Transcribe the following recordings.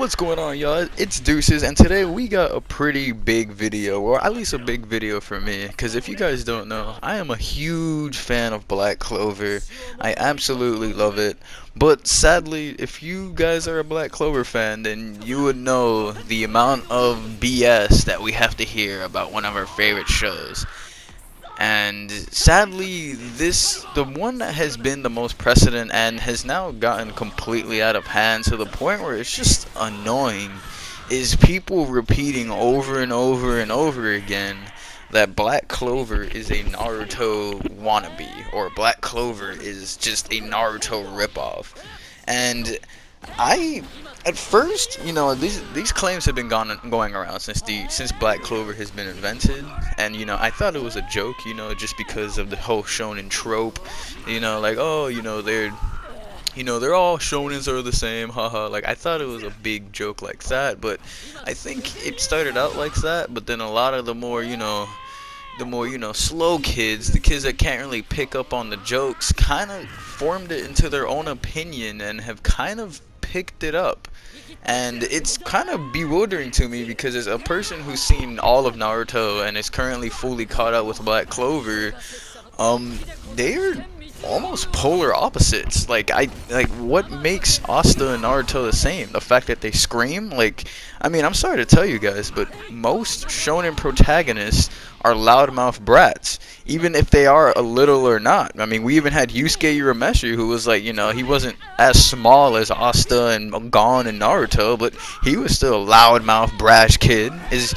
What's going on, y'all? It's Deuces, and today we got a pretty big video, or at least a big video for me, because if you guys don't know, I am a huge fan of Black Clover. I absolutely love it, but sadly, if you guys are a Black Clover fan, then you would know the amount of BS that we have to hear about one of our favorite shows. And sadly, the one that has been the most precedent and has now gotten completely out of hand to the point where it's just annoying is people repeating over and over and over again that Black Clover is a Naruto wannabe, or Black Clover is just a Naruto ripoff. And I, at first, these claims have been going around since Black Clover has been invented, and I thought it was a joke, just because of the whole shonen trope, like, oh, they're all shonens are the same, haha. Like, I thought it was a big joke like that, but I think it started out like that, but then a lot of the more slow kids, the kids that can't really pick up on the jokes, kind of formed it into their own opinion and have kind of picked it up. And it's kind of bewildering to me because as a person who's seen all of Naruto and is currently fully caught up with Black Clover, they're almost polar opposites. Like what makes Asta and Naruto the same? The fact that they scream? Like, I mean, I'm sorry to tell you guys, but most shonen protagonists are loudmouth brats, even if they are a little or not. I mean, we even had Yusuke Urameshi, who was like, he wasn't as small as Asta and Gon and Naruto, but he was still a loudmouth brash kid. Is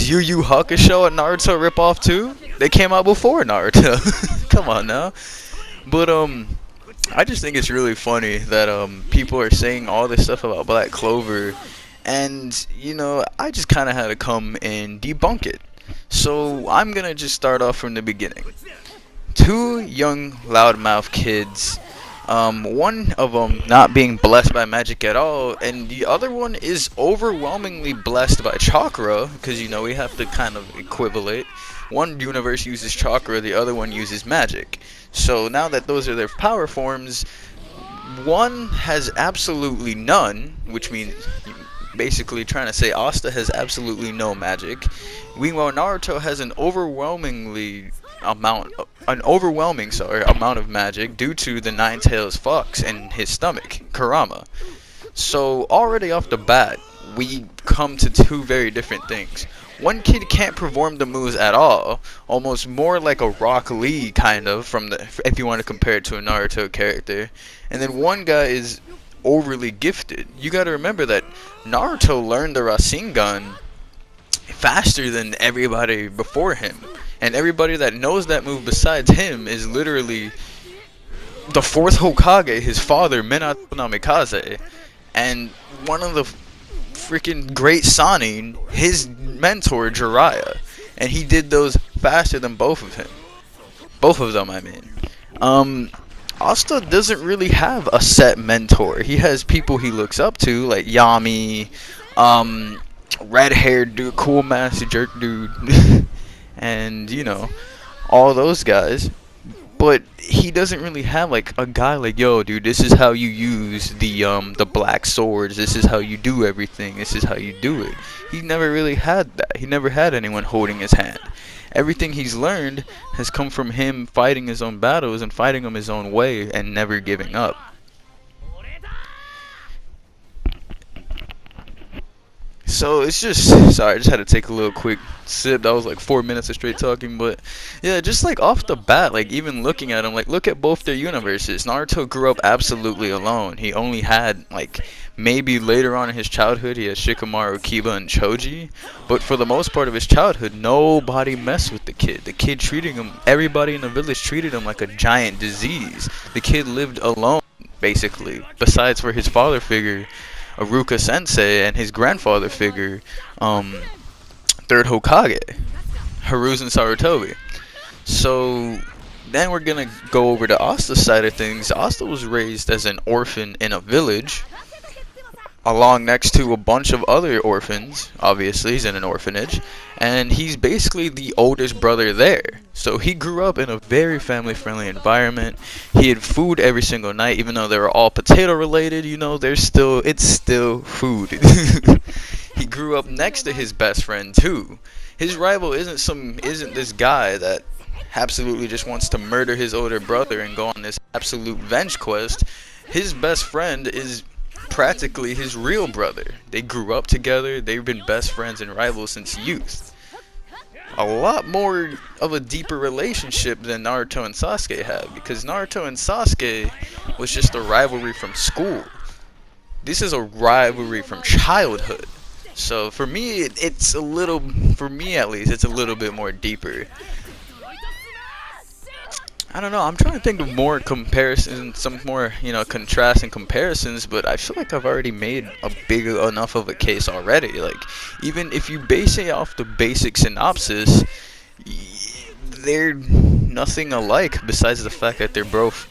Yu Yu Hakusho a Naruto ripoff too? They came out before Naruto. Come on now. But I just think it's really funny that people are saying all this stuff about Black Clover, and I just kind of had to come and debunk it. So I'm gonna just start off from the beginning. Two young loudmouth kids, one of them not being blessed by magic at all, and the other one is overwhelmingly blessed by chakra, because we have to kind of equivalent. One universe uses chakra, the other one uses magic. So now that those are their power forms, one has absolutely none, which means basically trying to say Asta has absolutely no magic. Meanwhile, Naruto has an overwhelming amount of magic due to the Nine Tails Fox in his stomach, Kurama. So already off the bat, we come to two very different things. One kid can't perform the moves at all, almost more like a Rock Lee kind of, if you want to compare it to a Naruto character. And then one guy is overly gifted. You gotta remember that Naruto learned the Rasengan faster than everybody before him. And everybody that knows that move besides him is literally the fourth Hokage, his father, Minato Namikaze. And one of the freaking great Sanin, his mentor, Jiraiya. And he did those faster than both of them, I mean. Asta doesn't really have a set mentor. He has people he looks up to, like Yami, red-haired dude, cool master jerk dude, and all those guys. But he doesn't really have like a guy like, yo, dude, this is how you use the black swords. This is how you do everything. This is how you do it. He never really had that. He never had anyone holding his hand. Everything he's learned has come from him fighting his own battles and fighting them his own way and never giving up. So it's just, sorry, I just had to take a little quick sip. That was like 4 minutes of straight talking, but yeah, just like off the bat, like even looking at them, like look at both their universes. Naruto grew up absolutely alone. He only had like maybe later on in his childhood he had Shikamaru, Kiba, and Choji, but for the most part of his childhood, nobody messed with the kid. The kid treated him, everybody in the village treated him like a giant disease. The kid lived alone, basically, besides for his father figure, Aruka Sensei, and his grandfather figure, third Hokage, Hiruzen Sarutobi. So then we're gonna go over to Asta's side of things. Asta was raised as an orphan in a village. along next to a bunch of other orphans. Obviously, he's in an orphanage, and he's basically the oldest brother there. So he grew up in a very family-friendly environment. He had food every single night, even though they were all potato-related. You know, it's still food. He grew up next to his best friend too. His rival isn't this guy that absolutely just wants to murder his older brother and go on this absolute venge quest. His best friend is practically his real brother. They grew up together. They've been best friends and rivals since youth. A lot more of a deeper relationship than Naruto and Sasuke had, because Naruto and Sasuke was just a rivalry from school. This is a rivalry from childhood. So for me, it's a little, for me at least, it's a little bit more deeper. I don't know, I'm trying to think of more comparisons, some more, contrast and comparisons, but I feel like I've already made a big enough of a case already. Like, even if you base it off the basic synopsis, they're nothing alike besides the fact that they're both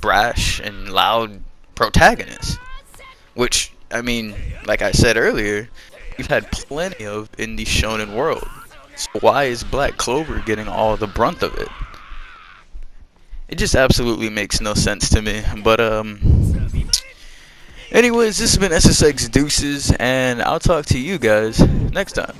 brash and loud protagonists. Which, I mean, like I said earlier, we've had plenty of in the shonen world. So why is Black Clover getting all the brunt of it? It just absolutely makes no sense to me. But anyways, this has been SSX Deuces, and I'll talk to you guys next time.